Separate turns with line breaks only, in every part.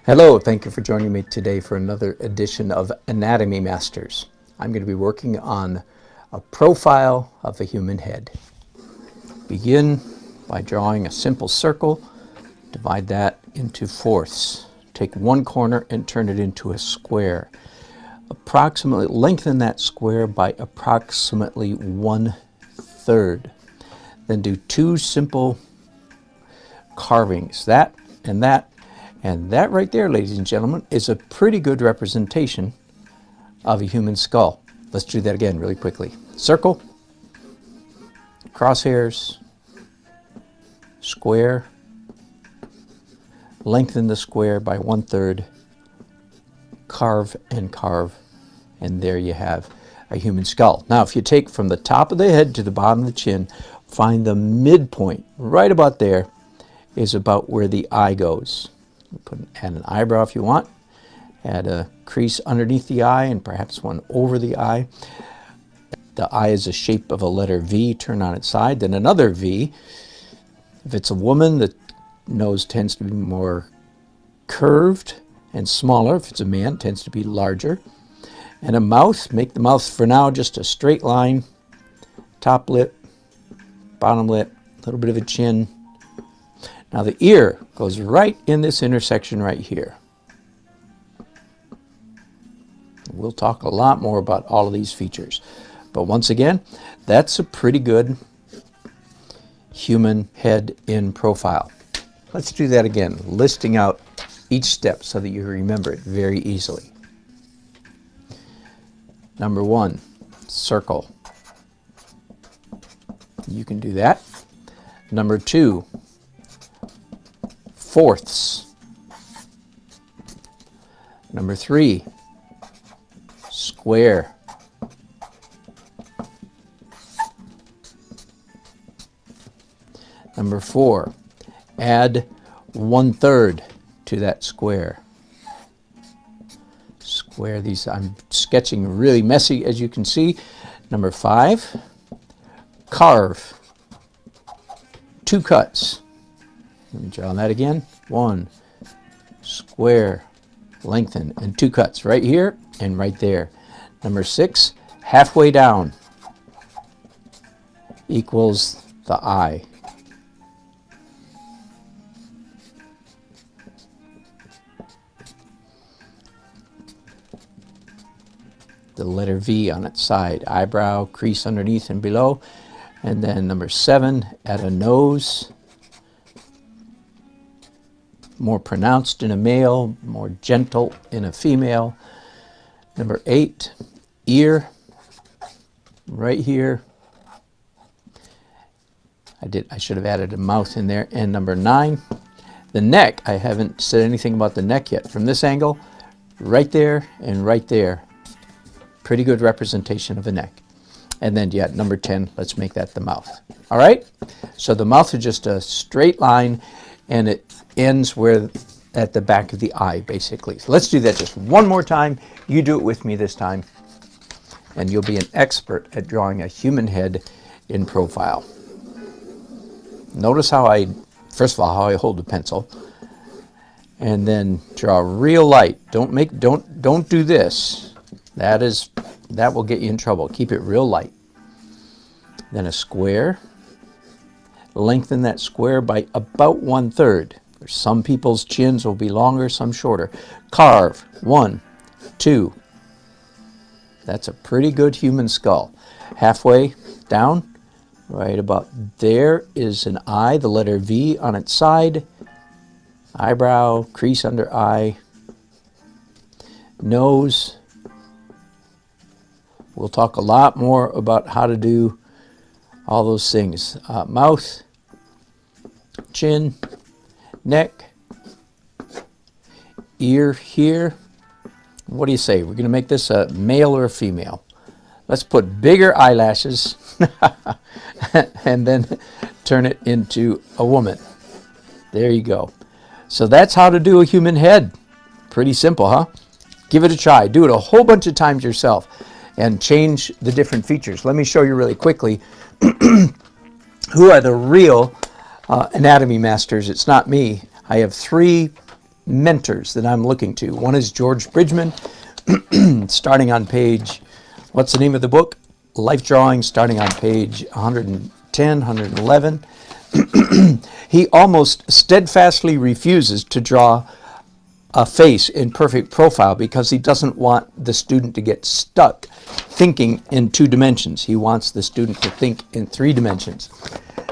Hello, thank you for joining me today for another edition of Anatomy Masters. I'm going to be working on a profile of the human head. Begin by drawing a simple circle, divide that into fourths. Take one corner and turn it into a square. Approximately lengthen that square by approximately 1/3. Then do two simple carvings, that and that. And that right there, ladies and gentlemen, is a pretty good representation of a human skull. Let's do that again really quickly. Circle, crosshairs, square, lengthen the square by 1/3, carve and carve, and there you have a human skull. Now, if you take from the top of the head to the bottom of the chin, find the midpoint, right about there, is about where the eye goes. Add an eyebrow if you want. Add a crease underneath the eye and perhaps one over the eye. The eye is the shape of a letter V, turn on its side, then another V. If it's a woman, the nose tends to be more curved and smaller. If it's a man, it tends to be larger. And a mouth, make the mouth for now just a straight line. Top lip, bottom lip, a little bit of a chin. Now the ear goes right in this intersection right here. We'll talk a lot more about all of these features. But once again, that's a pretty good human head in profile. Let's do that again, listing out each step so that you remember it very easily. Number 1, circle. You can do that. Number 2, fourths. Number 3, square. Number 4, add 1/3 to that square. Square these, I'm sketching really messy as you can see. Number 5, carve. 2 cuts. Let me draw that again. 1, square, lengthen, and 2 cuts right here and right there. Number 6, halfway down equals the eye. The letter V on its side, eyebrow, crease underneath and below. And then number 7, add a nose. More pronounced in a male, more gentle in a female. Number 8, ear, right here. I should have added a mouth in there. And number 9, the neck. I haven't said anything about the neck yet. From this angle, right there and right there. Pretty good representation of a neck. And then, yeah, number 10, let's make that the mouth. All right? So the mouth is just a straight line, and it ends where at the back of the eye, basically. So let's do that just one more time. You do it with me this time, and you'll be an expert at drawing a human head in profile. Notice how first of all, how I hold the pencil, and then draw real light. Don't do this. That will get you in trouble. Keep it real light. Then a square. Lengthen that square by about 1/3. Some people's chins will be longer, some shorter. Carve. 1, 2. That's a pretty good human skull. Halfway down, right about there is an eye, the letter V on its side. Eyebrow, crease under eye. Nose. We'll talk a lot more about how to do all those things. Mouth, chin, neck, ear here. What do you say? We're going to make this a male or a female. Let's put bigger eyelashes and then turn it into a woman. There you go. So that's how to do a human head. Pretty simple, huh? Give it a try. Do it a whole bunch of times yourself and change the different features. Let me show you really quickly who are the real anatomy masters. It's not me. I have 3 mentors that I'm looking to. One is George Bridgman, starting on page, what's the name of the book? Life Drawing, starting on page 110, 111. He almost steadfastly refuses to draw a face in perfect profile because he doesn't want the student to get stuck thinking in 2 dimensions. He wants the student to think in 3 dimensions.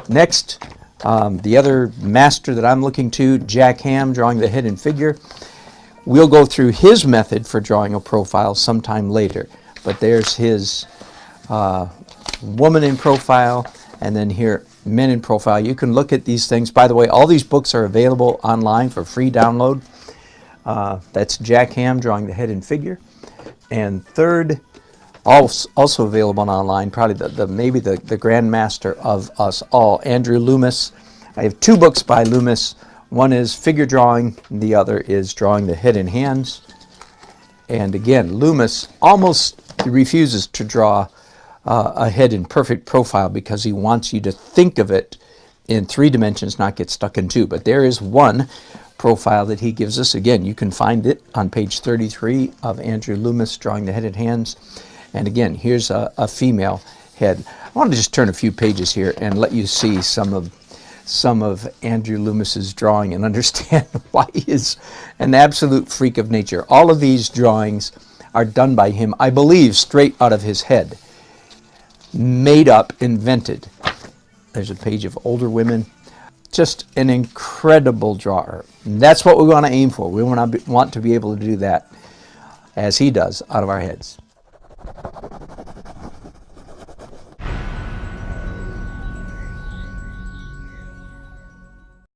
Next, the other master that I'm looking to, Jack Ham, drawing the head and figure. We'll go through his method for drawing a profile sometime later. But there's his woman in profile, and then here, men in profile. You can look at these things. By the way, all these books are available online for free download. That's Jack Ham, drawing the head and figure. And third, also available online, probably maybe the grandmaster of us all, Andrew Loomis. I have 2 books by Loomis. One is figure drawing, and the other is drawing the head and hands. And again, Loomis almost refuses to draw a head in perfect profile because he wants you to think of it in 3 dimensions, not get stuck in 2. But there is one profile that he gives us. Again, you can find it on page 33 of Andrew Loomis, drawing the head and hands. And again, here's a female head. I want to just turn a few pages here and let you see some of Andrew Loomis's drawing and understand why he is an absolute freak of nature. All of these drawings are done by him, I believe, straight out of his head. Made up, invented. There's a page of older women. Just an incredible drawer. And that's what we want to aim for. We want to be able to do that as he does out of our heads.